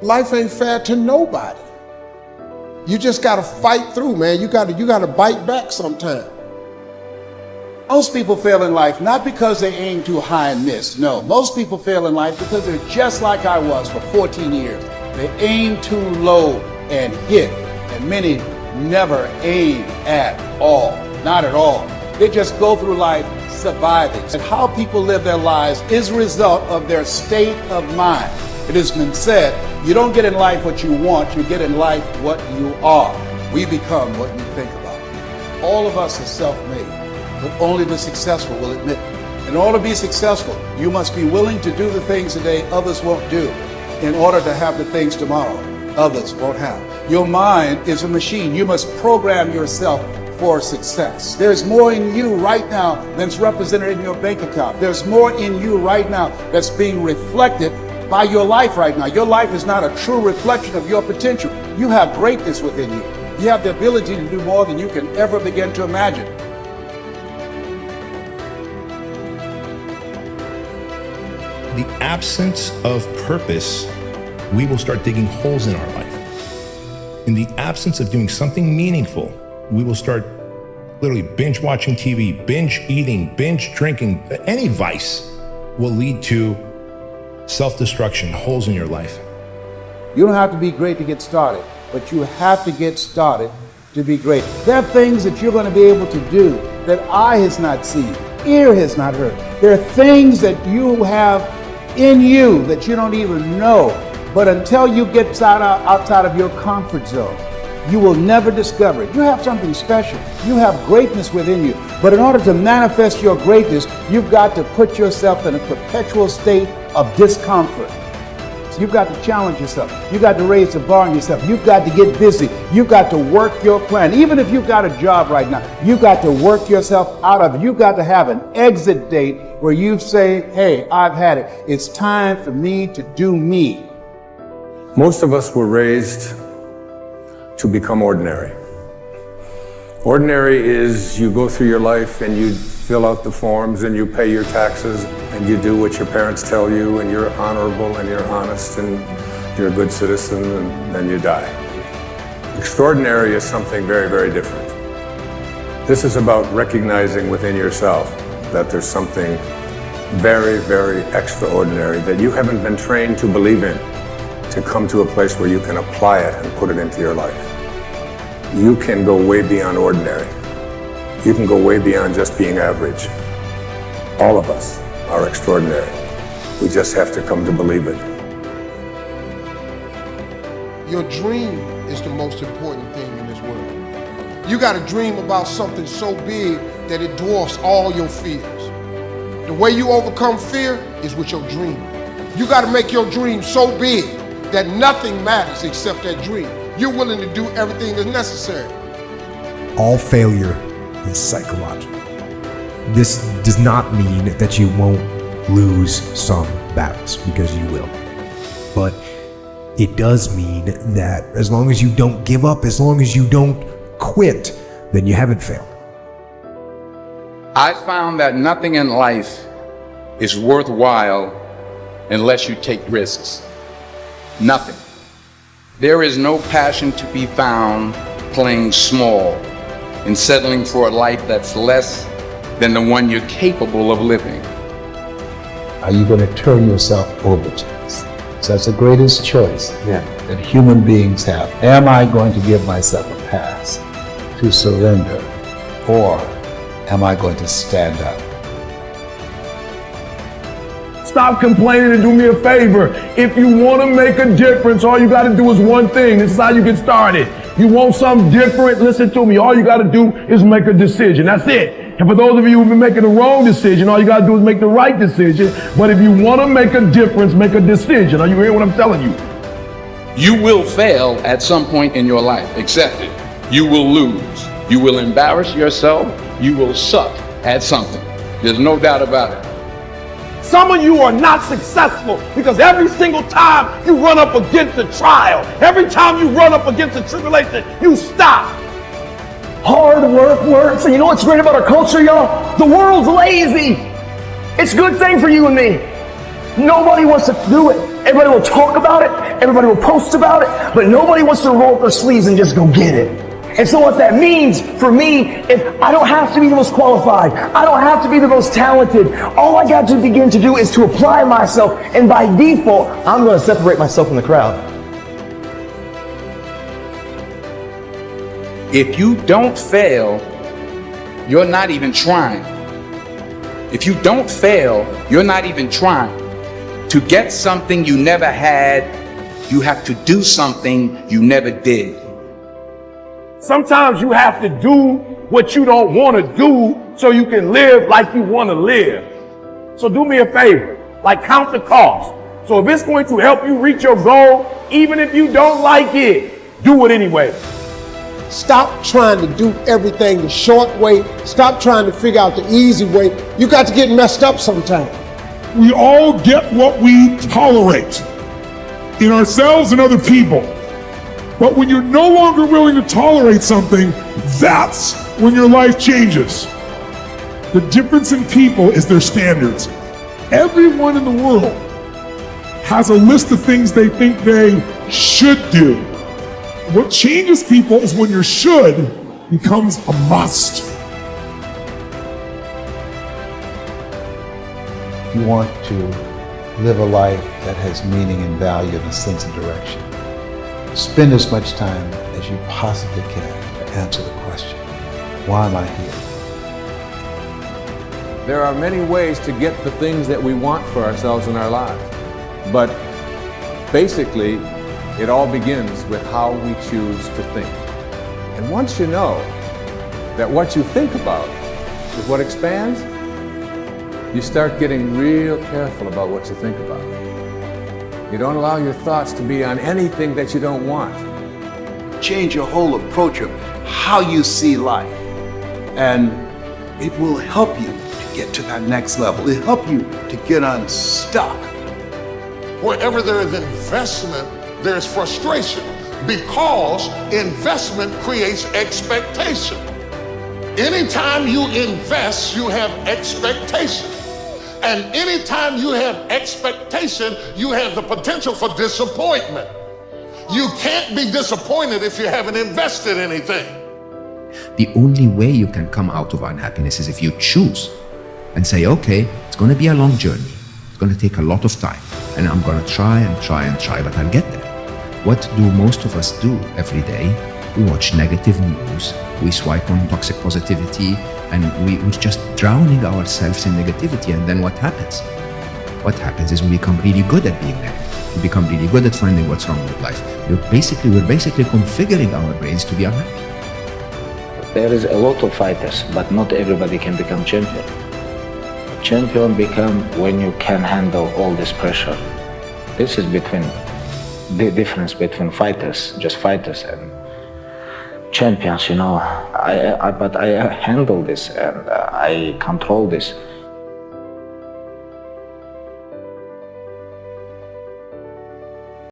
Life ain't fair to nobody. You just gotta fight through, man. You gotta bite back sometime. Most people fail in life not because they aim too high and miss. No, most people fail in life because they're just like I was for 14 years. They aim too low and hit, and many never aim at all, not at all. They just go through life surviving. And how people live their lives is a result of their state of mind. It has been said, you don't get in life what you want, you get in life what you are. We become what we think about. All of us are self-made, but only the successful will admit it. In order to be successful, you must be willing to do the things today others won't do in order to have the things tomorrow others won't have. Your mind is a machine. You must program yourself for success. There's more in you right now than's represented in your bank account. There's more in you right now that's being reflected by your life right now. Your life is not a true reflection of your potential. You have greatness within you. You have the ability to do more than you can ever begin to imagine. The absence of purpose, we will start digging holes in our life. In the absence of doing something meaningful, we will start literally binge watching TV, binge eating, binge drinking. Any vice will lead to self-destruction, holes in your life. You don't have to be great to get started, but you have to get started to be great. There are things that you're going to be able to do that eye has not seen, ear has not heard. There are things that you have in you that you don't even know. But until you get outside of your comfort zone, you will never discover it. You have something special. You have greatness within you. But in order to manifest your greatness, you've got to put yourself in a perpetual state of discomfort. So you've got to challenge yourself. You've got to raise the bar on yourself. You've got to get busy. You've got to work your plan. Even if you've got a job right now, you've got to work yourself out of it. You've got to have an exit date where you say, hey, I've had it. It's time for me to do me. Most of us were raised to become ordinary. Ordinary is you go through your life and you fill out the forms and you pay your taxes and you do what your parents tell you and you're honorable and you're honest and you're a good citizen and then you die. Extraordinary is something very, very different. This is about recognizing within yourself that there's something very, very extraordinary that you haven't been trained to believe in, to come to a place where you can apply it and put it into your life. You can go way beyond ordinary. You can go way beyond just being average. All of us are extraordinary. We just have to come to believe it. Your dream is the most important thing in this world. You got to dream about something so big that it dwarfs all your fears. The way you overcome fear is with your dream. You got to make your dream so big that nothing matters except that dream. You're willing to do everything that's necessary. All failure is psychological. This does not mean that you won't lose some battles, because you will. But it does mean that as long as you don't give up, as long as you don't quit, then you haven't failed. I found that nothing in life is worthwhile unless you take risks. Nothing. There is no passion to be found playing small and settling for a life that's less than the one you're capable of living. Are you going to turn yourself over to this? So that's the greatest choice that human beings have. Am I going to give myself a pass to surrender, or am I going to stand up? Stop complaining and do me a favor. If you want to make a difference, all you got to do is one thing. This is how you get started. You want something different? Listen to me. All you got to do is make a decision. That's it. And for those of you who've been making the wrong decision, all you got to do is make the right decision. But if you want to make a difference, make a decision. Are you hearing what I'm telling you? You will fail at some point in your life. Accept it. You will lose. You will embarrass yourself. You will suck at something. There's no doubt about it. Some of you are not successful because every single time you run up against a trial, every time you run up against a tribulation, you stop. Hard work works. And you know what's great about our culture, y'all? The world's lazy. It's a good thing for you and me. Nobody wants to do it. Everybody will talk about it, everybody will post about it, but nobody wants to roll up their sleeves and just go get it. And so what that means for me is I don't have to be the most qualified. I don't have to be the most talented. All I got to begin to do is to apply myself, and by default, I'm going to separate myself from the crowd. If you don't fail, you're not even trying. If you don't fail, you're not even trying. To get something you never had, you have to do something you never did. Sometimes you have to do what you don't want to do so you can live like you want to live. So do me a favor, like count the cost. So if it's going to help you reach your goal, even if you don't like it, do it anyway. Stop trying to do everything the short way. Stop trying to figure out the easy way. You got to get messed up sometimes. We all get what we tolerate in ourselves and other people. But when you're no longer willing to tolerate something, that's when your life changes. The difference in people is their standards. Everyone in the world has a list of things they think they should do. What changes people is when your should becomes a must. If you want to live a life that has meaning and value and a sense of direction, spend as much time as you possibly can to answer the question, why am I here? There are many ways to get the things that we want for ourselves in our lives. But basically, it all begins with how we choose to think. And once you know that what you think about is what expands, you start getting real careful about what you think about. You don't allow your thoughts to be on anything that you don't want. Change your whole approach of how you see life, and it will help you to get to that next level. It'll help you to get unstuck. Wherever there is investment, there is frustration, because investment creates expectation. Anytime you invest, you have expectation. And anytime you have expectation, you have the potential for disappointment. You can't be disappointed if you haven't invested anything. The only way you can come out of unhappiness is if you choose and say, okay, it's going to be a long journey. It's going to take a lot of time. And I'm going to try and try and try, but I'll get there. What do most of us do every day? We watch negative news, we swipe on toxic positivity, and we're just drowning ourselves in negativity. And then what happens? What happens is we become really good at being negative. We become really good at finding what's wrong with life. We're basically configuring our brains to be unhappy. There is a lot of fighters, but not everybody can become champion. Champion become when you can handle all this pressure. This is between the difference between fighters, just fighters, and champions, you know. But I handle this and I control this.